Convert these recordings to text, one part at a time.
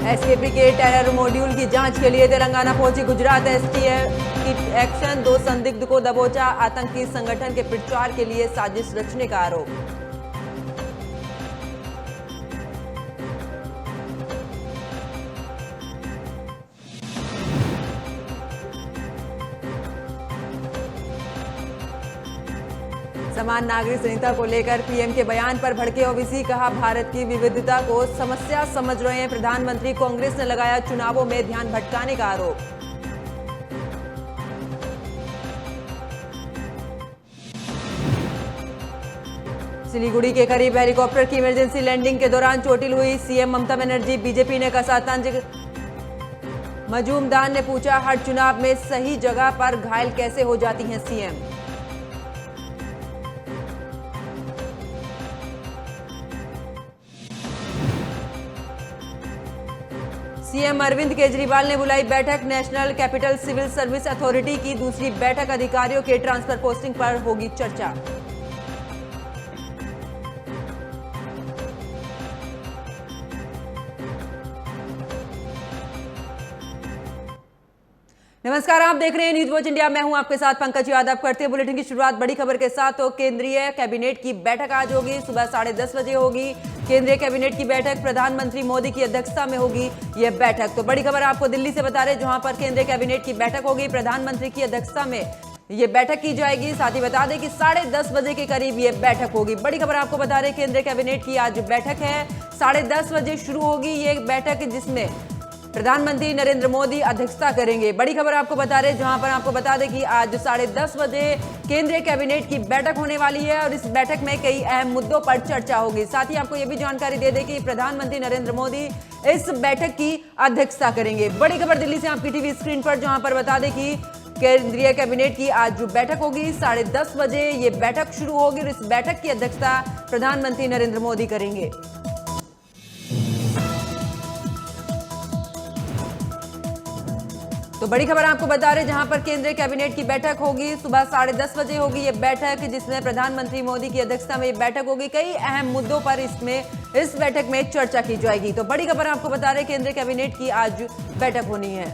SKP के terror module की जांच के लिए तेलंगाना पहुंची गुजरात एसटीएफ की एक्शन। 2 संदिग्ध को दबोचा। आतंकी संगठन के प्रचार के लिए साजिश रचने का आरोप। समान नागरिक संहिता को लेकर पीएम के बयान पर भड़के ओबीसी। कहा, भारत की विविधता को समस्या समझ रहे हैं प्रधानमंत्री। कांग्रेस ने लगाया चुनावों में ध्यान भटकाने का आरोप। सिलीगुड़ी के करीब हेलीकॉप्टर की इमरजेंसी लैंडिंग के दौरान चोटिल हुई सीएम ममता बनर्जी। बीजेपी ने कसा तंज। मजूमदार ने पूछा, हर चुनाव में सही जगह पर घायल कैसे हो जाती हैं सीएम। सीएम अरविंद केजरीवाल ने बुलाई बैठक। National capital civil service authority की दूसरी बैठक। अधिकारियों के ट्रांसफर पोस्टिंग पर होगी चर्चा। नमस्कार, आप देख रहे हैं न्यूज वॉच इंडिया। मैं हूं आपके साथ पंकज यादव। करते हैं बुलेटिन की शुरुआत बड़ी खबर के साथ। तो केंद्रीय कैबिनेट की बैठक आज होगी, सुबह 10:30 बजे होगी। केंद्रीय कैबिनेट की बैठक प्रधानमंत्री मोदी की अध्यक्षता में होगी यह बैठक। तो बड़ी खबर आपको दिल्ली से बता रहे, जहां पर केंद्रीय कैबिनेट की बैठक होगी, प्रधानमंत्री की अध्यक्षता में ये बैठक की जाएगी। साथ ही बता दें कि 10:30 बजे के करीब ये बैठक होगी। बड़ी खबर आपको बता रहे, केंद्रीय कैबिनेट की आज बैठक है, 10:30 बजे शुरू होगी ये बैठक, जिसमें प्रधानमंत्री नरेंद्र मोदी अध्यक्षता करेंगे। बड़ी खबर आपको बता रहे, जहां पर आपको बता दें कि आज 10:30 बजे केंद्रीय कैबिनेट की बैठक होने वाली है और इस बैठक में कई अहम मुद्दों पर चर्चा होगी। साथ ही आपको यह भी जानकारी दे दें कि प्रधानमंत्री नरेंद्र मोदी इस बैठक की अध्यक्षता करेंगे। बड़ी खबर दिल्ली से आपकी टीवी स्क्रीन पर, जहां पर बता दें कि केंद्रीय कैबिनेट की आज जो बैठक होगी, 10:30 बजे ये बैठक शुरू होगी और इस बैठक की अध्यक्षता प्रधानमंत्री नरेंद्र मोदी करेंगे। तो बड़ी खबर आपको बता रहे, जहां पर केंद्रीय कैबिनेट की बैठक होगी, सुबह 10:30 बजे होगी ये बैठक, जिसमें प्रधानमंत्री मोदी की अध्यक्षता में ये बैठक होगी। कई अहम मुद्दों पर इस बैठक में चर्चा की जाएगी। तो बड़ी खबर आपको बता रहे, केंद्रीय कैबिनेट की आज बैठक होनी है।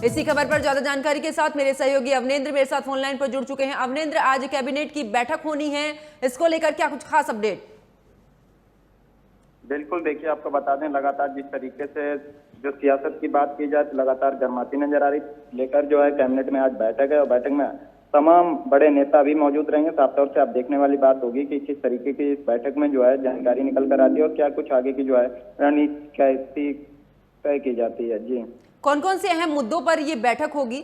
इसी खबर पर ज्यादा जानकारी के साथ मेरे सहयोगी अवनेंद्र मेरे साथ फोनलाइन पर जुड़ चुके हैं। अवनेंद्र, आज कैबिनेट की बैठक होनी है, इसको लेकर क्या कुछ खास अपडेट? बिल्कुल, देखिए आपको बता दें, लगातार जिस तरीके से जो सियासत की बात की जाए तो लगातार गर्माती नजर आ रही, लेकर जो है कैबिनेट में आज बैठक है और बैठक में तमाम बड़े नेता भी मौजूद रहेंगे। साफ तौर से आप देखने वाली बात होगी कि किस तरीके की इस बैठक में जो है जानकारी निकल कर आती है और क्या कुछ आगे की जो है रणनीति कैसी तय की जाती है। जी, कौन कौन से अहम मुद्दों पर ये बैठक होगी?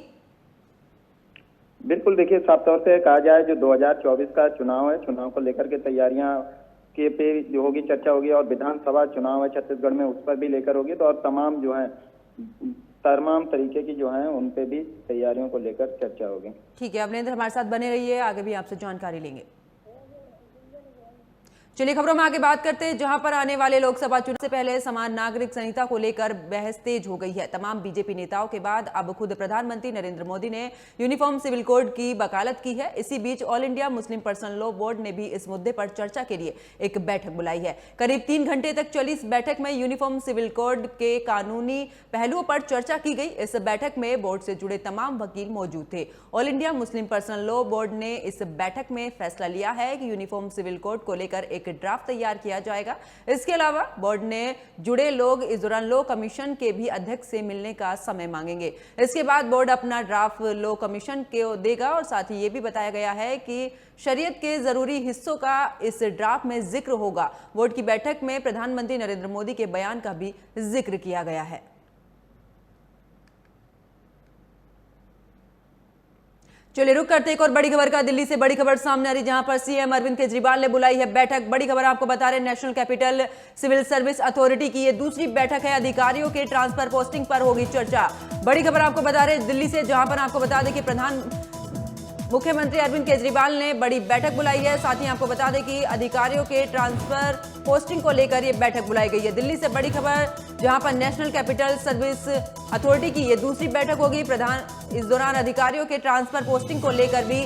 बिल्कुल, देखिए साफ तौर से कहा जाए, जो 2024 का चुनाव है, चुनाव को लेकर के तैयारियां के पे जो होगी चर्चा होगी और विधानसभा चुनाव है छत्तीसगढ़ में, उस पर भी लेकर होगी। तो और तमाम जो है तमाम तरीके की जो है उन पे भी तैयारियों को लेकर चर्चा होगी। ठीक है अवनेंद्र, हमारे साथ बने रहिए, आगे भी आपसे जानकारी लेंगे। चलिए खबरों में आगे बात करते हैं, जहां पर आने वाले लोकसभा चुनाव से पहले समान नागरिक संहिता को लेकर बहस तेज हो गई है। तमाम बीजेपी नेताओं के बाद अब खुद प्रधानमंत्री नरेंद्र मोदी ने यूनिफॉर्म सिविल कोड की वकालत की है। इसी बीच all India Muslim personal law board ने भी इस मुद्दे पर चर्चा के लिए एक बैठक बुलाई है। करीब 3 घंटे तक चली इस बैठक में यूनिफॉर्म सिविल कोड के कानूनी पहलुओं पर चर्चा की गई। इस बैठक में बोर्ड से जुड़े तमाम वकील मौजूद थे। All India Muslim personal law board ने इस बैठक में फैसला लिया है कि यूनिफॉर्म सिविल कोड को लेकर एक ड्राफ्ट तैयार किया जाएगा। इसके अलावा बोर्ड ने जुड़े लोग इस दौरान लॉ कमीशन के भी अध्यक्ष से मिलने का समय मांगेंगे। इसके बाद बोर्ड अपना ड्राफ्ट लॉ कमीशन को देगा और साथ ही ये भी बताया गया है कि शरीयत के जरूरी हिस्सों का इस ड्राफ्ट में जिक्र होगा। बोर्ड की बैठक में प्रधानमंत्री नरेंद्र मोदी के बयान का भी जिक्र किया गया है। चलिए रुक करते एक और बड़ी खबर का। दिल्ली से बड़ी खबर सामने आ रही, जहां पर सीएम अरविंद केजरीवाल ने बुलाई है बैठक। बड़ी खबर आपको बता रहे, national capital civil service authority की ये दूसरी बैठक है। अधिकारियों के ट्रांसफर पोस्टिंग पर होगी चर्चा। बड़ी खबर आपको बता रहे दिल्ली से, जहां पर आपको बता दें कि मुख्यमंत्री अरविंद केजरीवाल ने बड़ी बैठक बुलाई है। साथ ही आपको बता दें कि अधिकारियों के ट्रांसफर पोस्टिंग को लेकर यह बैठक बुलाई गई है। दिल्ली से बड़ी खबर, जहां पर नेशनल कैपिटल सर्विस अथॉरिटी की यह दूसरी बैठक होगी। इस दौरान अधिकारियों के ट्रांसफर पोस्टिंग को लेकर भी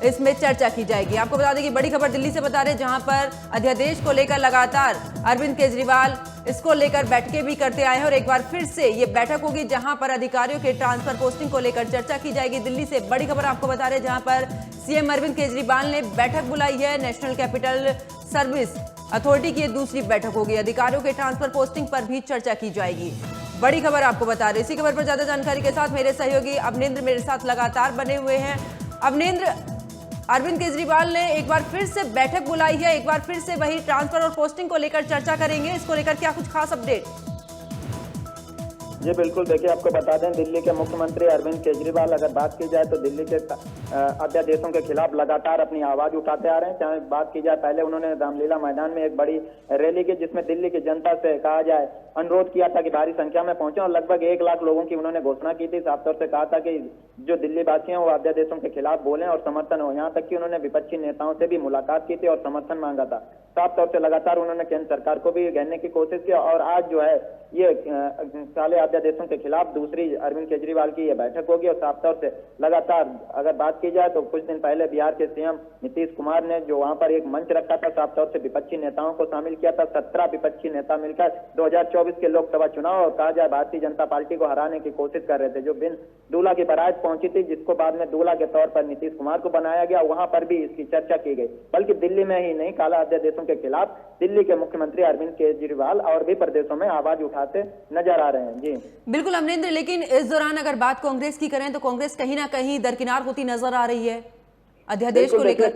इसमें चर्चा की जाएगी। आपको बता दें कि बड़ी खबर दिल्ली से बता रहे, जहां पर अध्यादेश को लेकर लगातार अरविंद केजरीवाल इसको लेकर बैठकें भी करते आए हैं और एक बार फिर से ये बैठक होगी जहां पर अधिकारियों के ट्रांसफर पोस्टिंग को लेकर चर्चा की जाएगी। दिल्ली से बड़ी खबर आपको बता रहे, जहां पर सीएम अरविंद केजरीवाल ने बैठक बुलाई है। नेशनल कैपिटल सर्विस अथॉरिटी की दूसरी बैठक होगी। अधिकारियों के ट्रांसफर पोस्टिंग पर भी चर्चा की जाएगी। बड़ी खबर आपको बता रहे। इसी खबर पर ज्यादा जानकारी के साथ मेरे सहयोगी अवनेंद्र मेरे साथ लगातार बने हुए हैं। अवनेंद्र, अरविंद केजरीवाल ने एक बार फिर से बैठक बुलाई है, एक बार फिर से वही ट्रांसफर और पोस्टिंग को लेकर चर्चा करेंगे। इसको लेकर क्या कुछ खास अपडेट? जी बिल्कुल, देखिए आपको बता दें, दिल्ली के मुख्यमंत्री अरविंद केजरीवाल, अगर बात की जाए तो दिल्ली के अध्यादेशों के खिलाफ लगातार अपनी आवाज उठाते आ रहे हैं। चाहे बात की जाए, पहले उन्होंने रामलीला मैदान में एक बड़ी रैली की, जिसमें दिल्ली की जनता से कहा जाए अनुरोध किया था कि भारी संख्या में पहुंचे और लगभग 1 लाख लोगों की उन्होंने घोषणा की थी। साफ तौर से कहा था कि जो दिल्ली वासी हैं वो अध्यादेशों के खिलाफ बोले और समर्थन हो। यहाँ तक कि उन्होंने विपक्षी नेताओं से भी मुलाकात की थी और समर्थन मांगा था। साफ तौर से लगातार उन्होंने केंद्र सरकार को भी घेरने की कोशिश की और आज जो है ये साले अध्यादेशों के खिलाफ दूसरी अरविंद केजरीवाल की ये बैठक होगी। और साफ तौर से लगातार अगर बात की जाए तो कुछ दिन पहले बिहार के सीएम नीतीश कुमार ने जो वहां पर एक मंच रखा था, साफ तौर से विपक्षी नेताओं को शामिल किया था। 17 विपक्षी नेता मिलकर 2024 के लोकसभा चुनाव और कहा जाए भारतीय जनता पार्टी को हराने की कोशिश कर रहे थे। जो बिन दूल्हा की बारात पहुंची थी, जिसको बाद में दूल्हा के तौर पर नीतीश कुमार को बनाया गया, वहां पर भी इसकी चर्चा की गई। बल्कि दिल्ली में ही नहीं, काला अध्यादेशों के खिलाफ दिल्ली के मुख्यमंत्री अरविंद केजरीवाल और भी प्रदेशों में आवाज उठाते नजर आ रहे हैं। जी बिल्कुल अमरिंदर, लेकिन इस दौरान अगर बात कांग्रेस की करें तो कांग्रेस कहीं ना कहीं दरकिनार होती नजर आ रही है अध्यादेश को लेकर।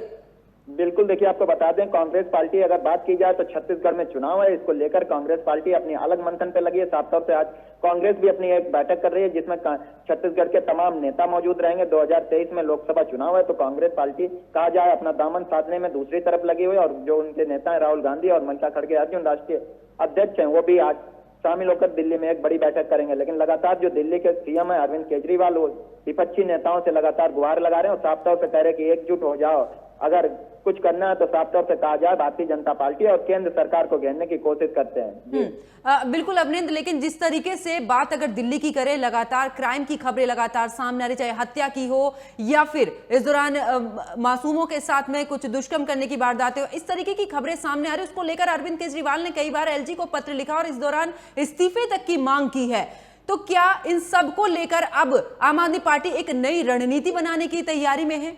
बिल्कुल, देखिए आपको बता दें, कांग्रेस पार्टी अगर बात की जाए तो छत्तीसगढ़ में चुनाव है, इसको लेकर कांग्रेस पार्टी अपनी अलग मंथन पे लगी है। साफ तौर से आज कांग्रेस भी अपनी एक बैठक कर रही है, जिसमें छत्तीसगढ़ के तमाम नेता मौजूद रहेंगे। 2023 में लोकसभा चुनाव है, तो कांग्रेस पार्टी कहा जाए अपना दामन साधने में दूसरी तरफ लगी हुई है। और जो उनके नेता है राहुल गांधी और मल्लिका खड़गे अर्जुन, राष्ट्रीय अध्यक्ष हैं, वो भी आज शामिल होकर दिल्ली में एक बड़ी बैठक करेंगे। लेकिन लगातार जो दिल्ली के सीएम है अरविंद केजरीवाल, वो विपक्षी नेताओं से लगातार गुहार लगा रहे हैं और साफ तौर से कह रहे हैं कि एकजुट हो जाओ, अगर कुछ करना है तो साफ तौर से कहा जाए भारतीय जनता पार्टी और केंद्र सरकार को घेरने की कोशिश करते हैं। बिल्कुल अवनिंद, लेकिन जिस तरीके से बात अगर दिल्ली की करें, लगातार क्राइम की खबरें लगातार सामने आ रही, चाहे हत्या की हो या फिर इस दौरान मासूमों के साथ में कुछ दुष्कर्म करने की वारदातें हो, इस तरीके की खबरें सामने आ रही। उसको लेकर अरविंद केजरीवाल ने कई बार एलजी को पत्र लिखा और इस दौरान इस्तीफे तक की मांग की है। तो क्या इन सब को लेकर अब आम आदमी पार्टी एक नई रणनीति बनाने की तैयारी में है?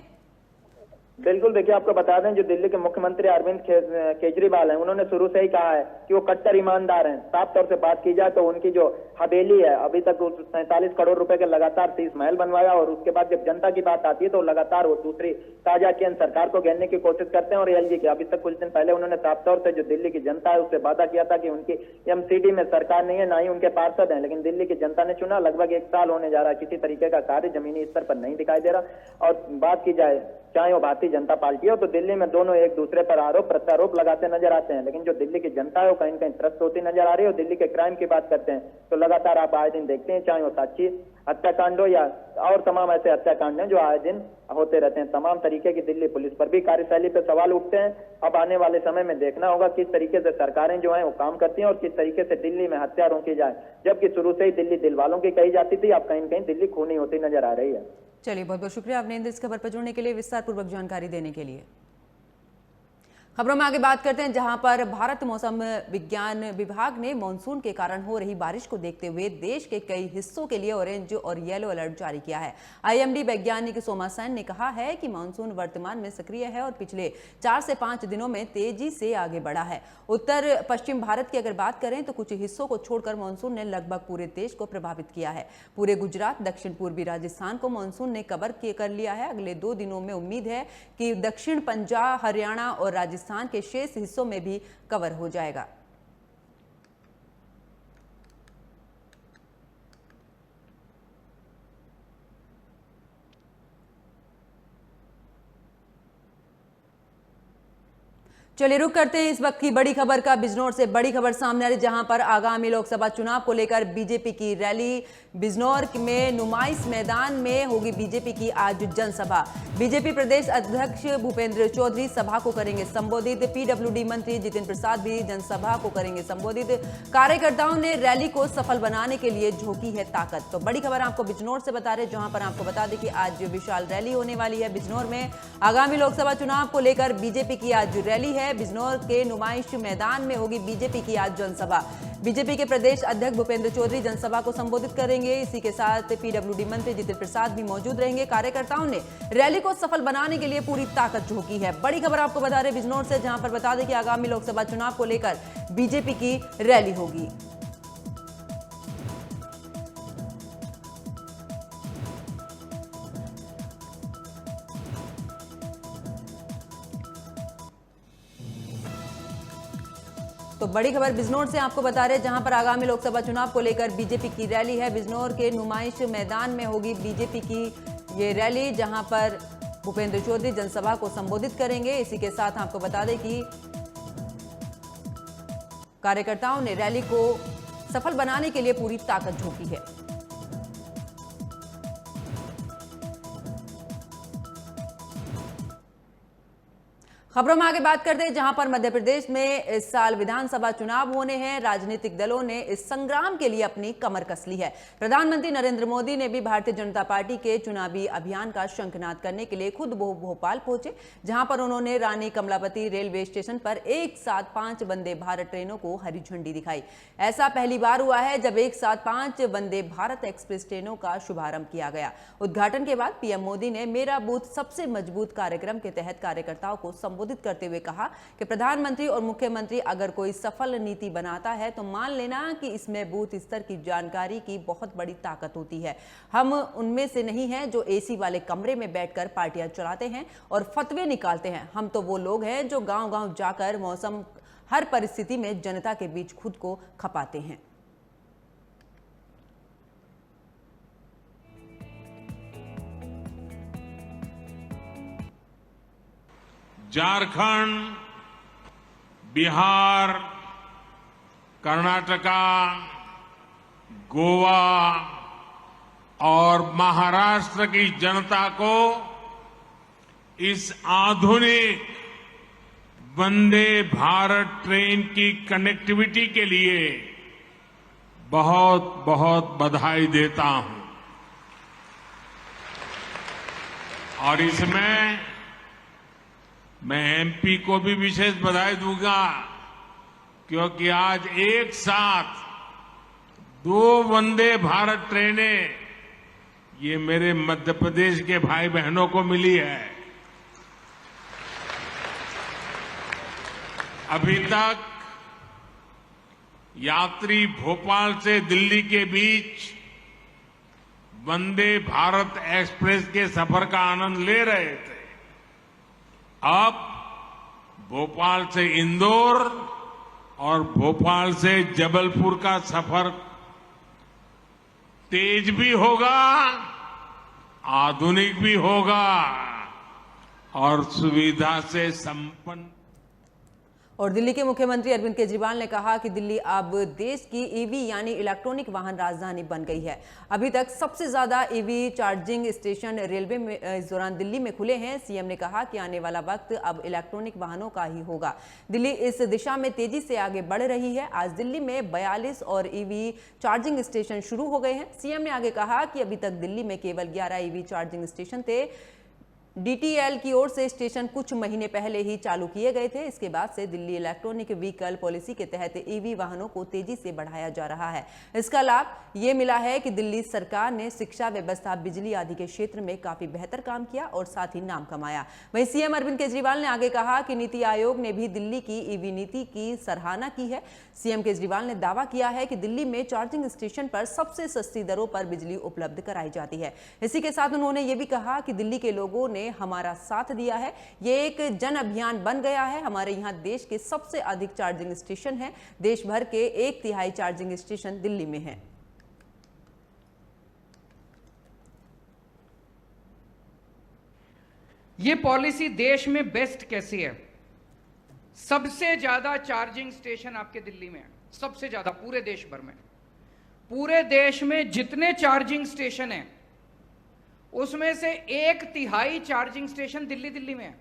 बिल्कुल, देखिए आपको बता दें, जो दिल्ली के मुख्यमंत्री अरविंद केजरीवाल हैं, उन्होंने शुरू से ही कहा है कि वो कट्टर ईमानदार हैं। साफ तौर से बात की जाए तो उनकी जो हवेली है, अभी तक 47 करोड़ रुपए के लगातार 30 महल बनवाया और उसके बाद जब जनता की बात आती है तो लगातार वो दूसरी ताजा केंद्र सरकार को घेरने की कोशिश करते हैं। और एलजी के अभी तक कुछ दिन पहले उन्होंने साफ तौर से जो दिल्ली की जनता है उससे वादा किया था कि उनकी एमसीडी में सरकार नहीं है, ना ही उनके पार्षद हैं, लेकिन दिल्ली की जनता ने चुना। लगभग 1 साल होने जा रहा है, किसी तरीके का कार्य जमीनी स्तर पर नहीं दिखाई दे रहा। और बात की जाए चाहे वो भारतीय जनता पार्टी हो, तो दिल्ली में दोनों एक दूसरे पर आरोप प्रत्यारोप लगाते नजर आते हैं। लेकिन जो दिल्ली की जनता है वो कहीं कहीं त्रस्त होती नजर आ रही है। और दिल्ली के क्राइम की बात करते हैं तो लगातार आप आए दिन देखते हैं, चाहे वो साक्षी हत्याकांड हो या और तमाम ऐसे हत्याकांड हैं जो आए दिन होते रहते हैं। तमाम तरीके की दिल्ली पुलिस पर भी कार्यशैली पर सवाल उठते हैं। अब आने वाले समय में देखना होगा किस तरीके से सरकारें जो है वो काम करती हैं और किस तरीके से दिल्ली में हत्या रोकी जाए, जबकि शुरू से ही दिल्ली दिल वालों की कही जाती थी, अब कहीं कहीं दिल्ली खूनी होती नजर आ रही है। चलिए, बहुत बहुत शुक्रिया अवनिंदर इस खबर पर जुड़ने के लिए, विस्तार पूर्वक जानकारी देने के लिए। खबरों में आगे बात करते हैं, जहां पर भारत मौसम विज्ञान विभाग ने मानसून के कारण हो रही बारिश को देखते हुए देश के कई हिस्सों के लिए ऑरेंज और येलो अलर्ट जारी किया है। आईएमडी वैज्ञानिक सोमा सेन ने कहा है कि मानसून वर्तमान में सक्रिय है और पिछले 4 से 5 दिनों में तेजी से आगे बढ़ा है। उत्तर पश्चिम भारत की अगर बात करें तो कुछ हिस्सों को छोड़कर मानसून ने लगभग पूरे देश को प्रभावित किया है। पूरे गुजरात, दक्षिण पूर्वी राजस्थान को मानसून ने कवर कर लिया है। अगले 2 दिनों में उम्मीद है कि दक्षिण पंजाब, हरियाणा और राजस्थान के शेष हिस्सों में भी कवर हो जाएगा। चलिए रुक करते हैं इस वक्त की बड़ी खबर का। बिजनौर से बड़ी खबर सामने आ रही, जहां पर आगामी लोकसभा चुनाव को लेकर बीजेपी की रैली। बिजनौर में नुमाइश मैदान में होगी बीजेपी की आज जनसभा। बीजेपी प्रदेश अध्यक्ष भूपेंद्र चौधरी सभा को करेंगे संबोधित। पीडब्ल्यूडी मंत्री जितिन प्रसाद भी जनसभा को करेंगे संबोधित। कार्यकर्ताओं ने रैली को सफल बनाने के लिए झोंकी है ताकत। तो बड़ी खबर आपको बिजनौर से बता रहे, जहां पर आपको बता दें कि आज विशाल रैली होने वाली है बिजनौर में। आगामी लोकसभा चुनाव को लेकर बीजेपी की आज रैली है। बिजनौर के नुमाइश मैदान में होगी बीजेपी की आज जनसभा। बीजेपी के प्रदेश अध्यक्ष भूपेंद्र चौधरी जनसभा को संबोधित करेंगे। इसी के साथ पीडब्ल्यूडी मंत्री जितिन प्रसाद भी मौजूद रहेंगे। कार्यकर्ताओं ने रैली को सफल बनाने के लिए पूरी ताकत झोंकी है। बड़ी खबर आपको बता रहे बिजनौर से, जहां पर बता दें कि आगामी लोकसभा चुनाव को लेकर बीजेपी की रैली होगी। तो बड़ी खबर बिजनौर से आपको बता रहे, जहां पर आगामी लोकसभा चुनाव को लेकर बीजेपी की रैली है। बिजनौर के नुमाइश मैदान में होगी बीजेपी की ये रैली, जहां पर भूपेंद्र चौधरी जनसभा को संबोधित करेंगे। इसी के साथ आपको बता दें कि कार्यकर्ताओं ने रैली को सफल बनाने के लिए पूरी ताकत झोंकी है। खबरों में आगे बात करते हैं, जहां पर मध्य प्रदेश में इस साल विधानसभा चुनाव होने हैं। राजनीतिक दलों ने इस संग्राम के लिए अपनी कमर कस ली है। प्रधानमंत्री नरेंद्र मोदी ने भी भारतीय जनता पार्टी के चुनावी अभियान का शंखनाद करने के लिए खुद भोपाल पहुंचे, जहां पर उन्होंने रानी कमलापति रेलवे स्टेशन पर एक साथ 5 वंदे भारत ट्रेनों को हरी झंडी दिखाई। ऐसा पहली बार हुआ है जब एक साथ 5 वंदे भारत एक्सप्रेस ट्रेनों का शुभारंभ किया गया। उद्घाटन के बाद पीएम मोदी ने मेरा बूथ सबसे मजबूत कार्यक्रम के तहत कार्यकर्ताओं को संबोधित करते हुए कहा कि प्रधानमंत्री और मुख्यमंत्री अगर कोई सफल नीति बनाता है तो मान लेना कि इसमें बूथ स्तर की जानकारी की बहुत बड़ी ताकत होती है। हम उनमें से नहीं हैं जो एसी वाले कमरे में बैठकर पार्टियां चलाते हैं और फतवे निकालते हैं। हम तो वो लोग हैं जो गांव-गांव जाकर मौसम हर परिस्थिति में जनता के बीच खुद को खपाते हैं। झारखंड, बिहार, कर्नाटका, गोवा और महाराष्ट्र की जनता को इस आधुनिक वंदे भारत ट्रेन की कनेक्टिविटी के लिए बहुत बहुत बधाई देता हूं। और इसमें मैं एमपी को भी विशेष बधाई दूंगा, क्योंकि आज एक साथ 2 वंदे भारत ट्रेनें ये मेरे मध्य प्रदेश के भाई बहनों को मिली है। अभी तक यात्री भोपाल से दिल्ली के बीच वंदे भारत एक्सप्रेस के सफर का आनंद ले रहे थे। अब भोपाल से इंदौर और भोपाल से जबलपुर का सफर तेज भी होगा, आधुनिक भी होगा और सुविधा से संपन्न। और दिल्ली के मुख्यमंत्री अरविंद केजरीवाल ने कहा कि दिल्ली अब देश की ईवी यानी इलेक्ट्रॉनिक वाहन राजधानी बन गई है। अभी तक सबसे ज्यादा ईवी चार्जिंग स्टेशन रेलवे में इस दौरान दिल्ली में खुले हैं। सीएम ने कहा कि आने वाला वक्त अब इलेक्ट्रॉनिक वाहनों का ही होगा। दिल्ली इस दिशा में तेजी से आगे बढ़ रही है। आज दिल्ली में 42 और ईवी चार्जिंग स्टेशन शुरू हो गए हैं। सीएम ने आगे कहा कि अभी तक दिल्ली में केवल 11 ईवी चार्जिंग स्टेशन थे। डीटीएल की ओर से स्टेशन कुछ महीने पहले ही चालू किए गए थे। इसके बाद से दिल्ली इलेक्ट्रॉनिक व्हीकल पॉलिसी के तहत ईवी वाहनों को तेजी से बढ़ाया जा रहा है। इसका लाभ ये मिला है कि दिल्ली सरकार ने शिक्षा व्यवस्था, बिजली आदि के क्षेत्र में काफी बेहतर काम किया और साथ ही नाम कमाया। वहीं सीएम अरविंद केजरीवाल ने आगे कहा कि नीति आयोग ने भी दिल्ली की ईवी नीति की सराहना की है। सीएम केजरीवाल ने दावा किया है कि दिल्ली में चार्जिंग स्टेशन पर सबसे सस्ती दरों पर बिजली उपलब्ध कराई जाती है। इसी के साथ उन्होंने ये भी कहा कि दिल्ली के लोगों ने हमारा साथ दिया है। ये एक जन अभियान बन गया है। हमारे यहाँ देश के सबसे अधिक चार्जिंग स्टेशन है। देश भर के 1/3 चार्जिंग स्टेशन दिल्ली में है। ये पॉलिसी देश में बेस्ट कैसी है? सबसे ज़्यादा चार्जिंग स्टेशन आपके दिल्ली में है, सबसे ज़्यादा पूरे देश भर में। पूरे देश में जितने चार्जिंग स्टेशन हैं उसमें से 1/3 चार्जिंग स्टेशन दिल्ली में है।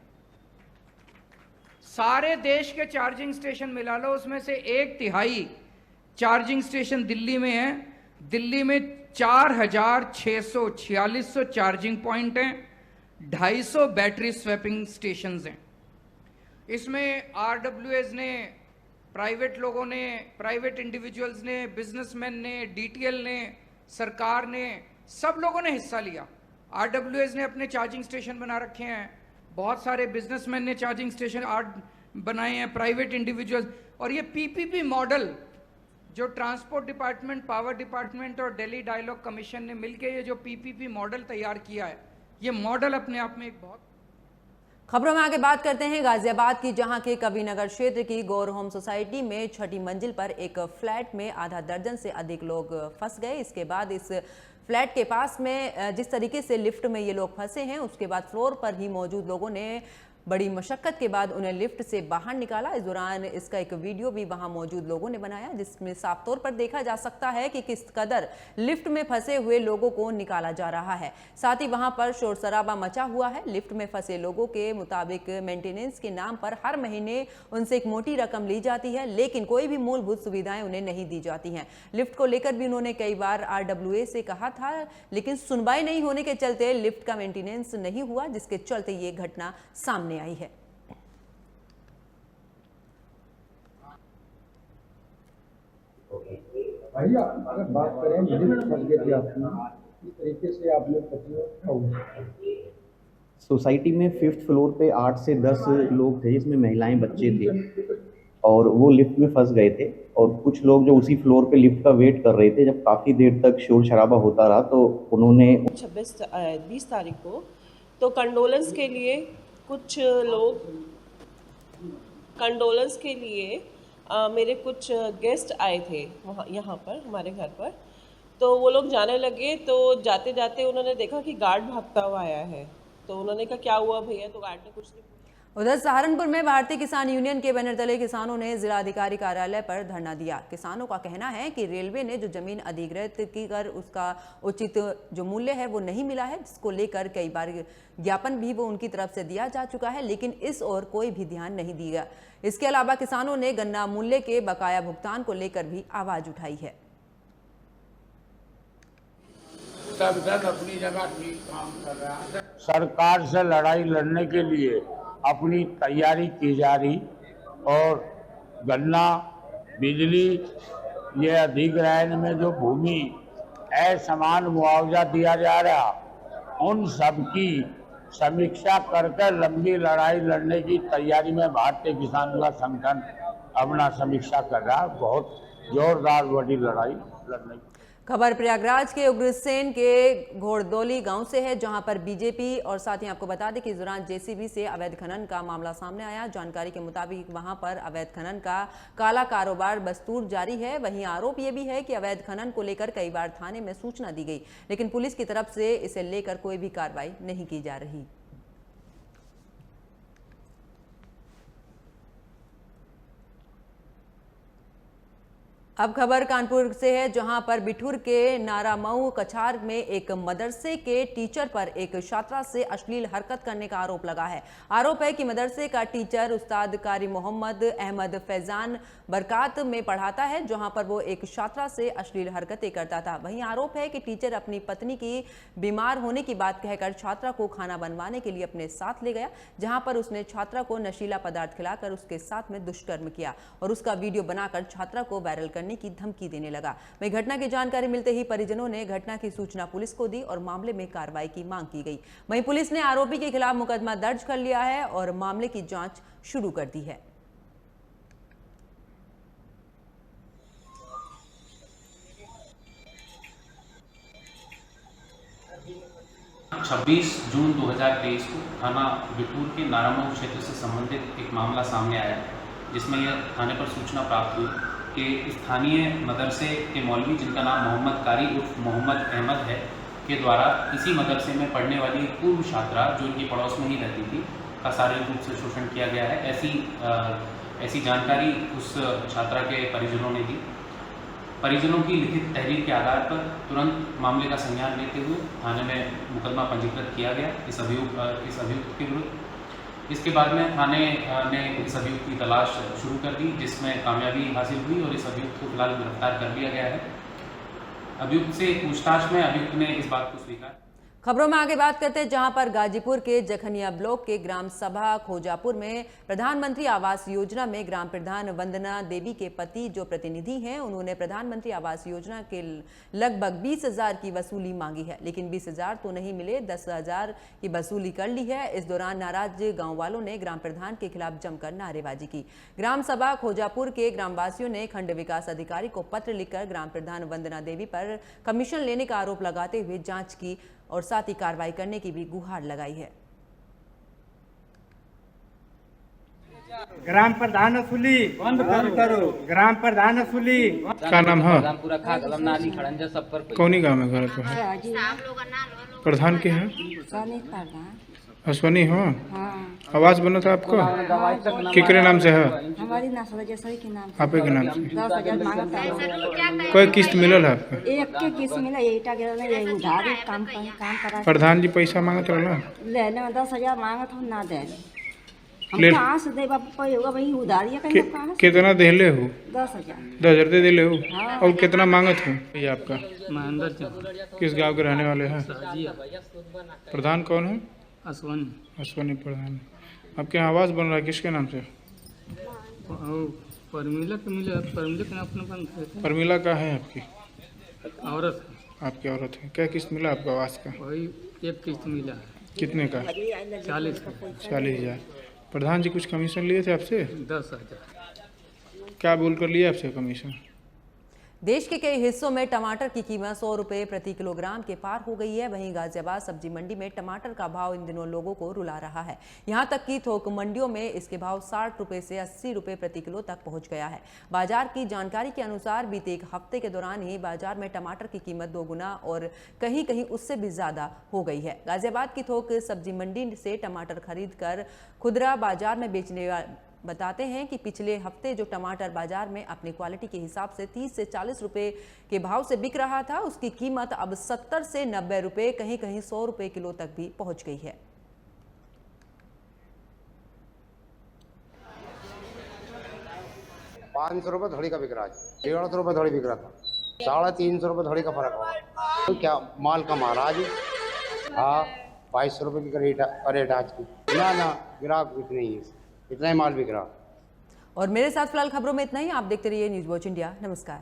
सारे देश के चार्जिंग स्टेशन मिला लो, उसमें से 1/3 चार्जिंग स्टेशन दिल्ली में है। दिल्ली में 4,646 चार्जिंग पॉइंट हैं, 250 बैटरी स्वैपिंग स्टेशंस हैं। इसमें RWAs ने, प्राइवेट लोगों ने, प्राइवेट इंडिविजुअल्स ने, बिजनेसमैन ने, DTL ने, सरकार ने, सब लोगों ने हिस्सा लिया। RWAs ने अपने चार्जिंग स्टेशन बना रखे हैं, बहुत सारे बिजनेसमैन ने चार्जिंग स्टेशन बनाए हैं, प्राइवेट इंडिविजुअल्स। और ये PPP मॉडल जो ट्रांसपोर्ट डिपार्टमेंट, पावर डिपार्टमेंट और दिल्ली डायलॉग कमीशन ने मिलकर ये जो PPP मॉडल तैयार किया है, ये मॉडल अपने आप में एक बहुत। खबरों में आगे बात करते हैं गाजियाबाद की, जहां के कविनगर क्षेत्र की गौर होम सोसाइटी में 6ठी मंजिल पर एक फ्लैट में आधा दर्जन से अधिक लोग फंस गए। इसके बाद इस फ्लैट के पास में जिस तरीके से लिफ्ट में ये लोग फंसे हैं, उसके बाद फ्लोर पर ही मौजूद लोगों ने बड़ी मशक्कत के बाद उन्हें लिफ्ट से बाहर निकाला। इस दौरान इसका एक वीडियो भी वहां मौजूद लोगों ने बनाया, जिसमें साफ तौर पर देखा जा सकता है कि किस कदर लिफ्ट में फंसे हुए लोगों को निकाला जा रहा है। साथ ही वहां पर शोर शराबा मचा हुआ है। लिफ्ट में फंसे लोगों के मुताबिक मेंटेनेंस के नाम पर हर महीने उनसे एक मोटी रकम ली जाती है, लेकिन कोई भी मूलभूत सुविधाएं उन्हें नहीं दी जाती हैं। लिफ्ट को लेकर भी उन्होंने कई बार RWA से कहा था, लेकिन सुनवाई नहीं होने के चलते लिफ्ट का मेंटेनेंस नहीं हुआ, जिसके चलते ये घटना सामने आई है। भैया अगर बात करें लिफ्ट फंस गई थी आपकी, इस तरीके से आपने सोसाइटी में 5th फ्लोर पे 8 से 10 लोग थे, जिसमें महिलाएं, बच्चे थे, और वो लिफ्ट में फंस गए थे। और कुछ लोग जो उसी फ्लोर पे लिफ्ट का वेट कर रहे थे, जब काफ़ी देर तक शोर शराबा होता रहा तो उन्होंने 20 तारीख को तो कंडोलेंस के लिए कुछ लोग, कंडोलेंस के लिए मेरे कुछ गेस्ट आए थे वहाँ, यहाँ पर हमारे घर पर। तो वो लोग जाने लगे, तो जाते जाते उन्होंने देखा कि गार्ड भागता हुआ आया है। तो उन्होंने कहा क्या हुआ भैया, तो गार्ड ने कुछ नहीं। उधर सहारनपुर में भारतीय किसान यूनियन के बैनर तले किसानों ने जिलाधिकारी कार्यालय पर धरना दिया। किसानों का कहना है कि रेलवे ने जो जमीन अधिग्रहित की कर उसका उचित जो मूल्य है वो नहीं मिला है, जिसको लेकर कई बार ज्ञापन भी वो उनकी तरफ से दिया जा चुका है, लेकिन इस ओर कोई भी ध्यान नहीं दिया। इसके अलावा किसानों ने गन्ना मूल्य के बकाया भुगतान को लेकर भी आवाज उठाई है। सब दल अपनी जगह ठीक काम कर रहा है। सरकार से लड़ाई लड़ने के लिए अपनी तैयारी की जा रही, और गन्ना, बिजली, ये अधिग्रहण में जो भूमि असमान मुआवजा दिया जा रहा, उन सब की समीक्षा करके लंबी लड़ाई लड़ने की तैयारी में भारतीय किसान का संगठन अपना समीक्षा कर रहा है। बहुत जोरदार बड़ी लड़ाई लड़ने की। खबर प्रयागराज के उग्रसेन के घोड़दौली गांव से है, जहां पर बीजेपी और साथ ही आपको बता दें कि इस दौरान JCB से अवैध खनन का मामला सामने आया। जानकारी के मुताबिक वहां पर अवैध खनन का काला कारोबार बस्तूर जारी है। वहीं आरोप यह भी है कि अवैध खनन को लेकर कई बार थाने में सूचना दी गई, लेकिन पुलिस की तरफ से इसे लेकर कोई भी कार्रवाई नहीं की जा रही। अब खबर कानपुर से है, जहां पर बिठूर के नारामऊ कछार में एक मदरसे के टीचर पर एक छात्रा से अश्लील हरकत करने का आरोप लगा है। आरोप है कि मदरसे का टीचर उस्ताद कारी मोहम्मद अहमद फैजान बरकात में पढ़ाता है, जहां पर वो एक छात्रा से अश्लील हरकतें करता था। वहीं आरोप है कि टीचर अपनी पत्नी की बीमार होने की बात कहकर छात्रा को खाना बनवाने के लिए अपने साथ ले गया, जहां पर उसने छात्रा को नशीला पदार्थ खिलाकर उसके साथ में दुष्कर्म किया और उसका वीडियो बनाकर छात्रा को वायरल करने की धमकी देने लगा। वहीं घटना की जानकारी मिलते ही परिजनों ने घटना की सूचना पुलिस को दी और मामले में कार्रवाई की मांग की गई। वहीं पुलिस ने आरोपी के खिलाफ मुकदमा दर्ज कर लिया है और मामले की जांच शुरू कर दी है। 26 जून 2023 को थाना बिठूर के नारामऊ क्षेत्र से संबंधित एक मामला सामने आया, जिसमें यह थाने पर सूचना प्राप्त हुई कि स्थानीय मदरसे के मौलवी, जिनका नाम मोहम्मद कारी उर्फ मोहम्मद अहमद है, के द्वारा इसी मदरसे में पढ़ने वाली एक पूर्व छात्रा जो इनकी पड़ोस में ही रहती थी का शारीरिक रूप से शोषण किया गया है। ऐसी ऐसी जानकारी उस छात्रा के परिजनों ने दी। परिजनों की लिखित तहरीर के आधार पर तुरंत मामले का संज्ञान लेते हुए थाने में मुकदमा पंजीकृत किया गया इस अभियुक्त के विरुद्ध। इसके बाद में थाने ने इस अभियुक्त की तलाश शुरू कर दी, जिसमें कामयाबी हासिल हुई और इस अभियुक्त को फिलहाल गिरफ्तार कर लिया गया है। अभियुक्त से पूछताछ में अभियुक्त ने इस बात को स्वीकार। खबरों में आगे बात करते हैं, जहां पर गाजीपुर के जखनिया ब्लॉक के ग्राम सभा खोजापुर में प्रधानमंत्री आवास योजना में ग्राम प्रधान वंदना देवी के पति जो प्रतिनिधि हैं, उन्होंने प्रधानमंत्री आवास योजना के लगभग 20,000 की वसूली मांगी है, लेकिन 20,000 तो नहीं मिले, 10,000 की वसूली कर ली है। इस दौरान नाराज गांव वालों ने ग्राम प्रधान के खिलाफ जमकर नारेबाजी की। ग्राम सभा खोजापुर के ग्रामवासियों ने खंड विकास अधिकारी को पत्र लिखकर ग्राम प्रधान वंदना देवी पर कमीशन लेने का आरोप लगाते हुए जांच की और साथ ही कार्रवाई करने की भी गुहार लगाई है। ग्राम प्रधान वसूली बंद करो। ग्राम प्रधान वसूली क्या नाम है? कौनी गाँव में घर तो है? प्रधान के हैं? अश्वनी हो? आवास बना था आपको? किकरे नाम से है? हमारी के नाम से। आपे के नाम से? 10,000 मांगता है। कोई किस्त मिलल है आपका? एक के किस्त मिला, एटा गिरल है, ये उधारी काम करा। प्रधान जी पैसा मांगत रहला? लेने में 10,000 मांगत हो, ना दे। हम कहाँ से दे बाप होगा भाई, उधारी कहीं कहाँ से? कितना देले हो? 10,000। 10,000 दे दिले हो? हाँ। और कितना मांगत हो? ये आपका महेंद्र चंद्र। किस गांव के रहने वाले हैं? प्रधान कौन है? अश्वनी प्रधान। आपके यहाँ आवास बन रहा है, किसके नाम से? परमिला के मिले, परमिला के नाम से। परमिला का है आपकी औरत? आपकी औरत है। क्या किस्त मिला आपको आवास का? वही एक किस्त मिला है। कितने का? 40,000। प्रधान जी कुछ कमीशन लिए थे आपसे? 10,000। क्या बोल कर लिए आपसे कमीशन? देश के कई हिस्सों में टमाटर की कीमत 100 रुपये प्रति किलोग्राम के पार हो गई है। वहीं गाजियाबाद सब्जी मंडी में टमाटर का भाव इन दिनों लोगों को रुला रहा है। यहां तक कि थोक मंडियों में इसके भाव 60 रुपये से 80 रुपये प्रति किलो तक पहुंच गया है। बाजार की जानकारी के अनुसार बीते एक हफ्ते के दौरान ही बाजार में टमाटर की कीमत 2 गुना और कहीं कहीं उससे भी ज्यादा हो गई है। गाजियाबाद की थोक सब्जी मंडी से टमाटर खरीद कर खुदरा बाजार में बेचने बताते हैं कि पिछले हफ्ते जो टमाटर बाजार में अपनी क्वालिटी के हिसाब से 30 से 40 रुपए के भाव से बिक रहा था, उसकी कीमत अब 70 से 90 रुपए, कहीं कहीं 100 रुपए किलो तक भी पहुंच गई है। ₹500 थोड़ी का बिक रहा है, 150 रुपये थोड़ी बिक रहा था, 350 रुपये थोड़ी का फर्क हुआ। तो क्या माल का महाराज? हाँ, 2200 रुपये की रेट आज की। ना ग्राहक इतने ही, इतना ही माल बिक रहा। और मेरे साथ फिलहाल खबरों में इतना ही। आप देखते रहिए न्यूज़ वॉच इंडिया। नमस्कार।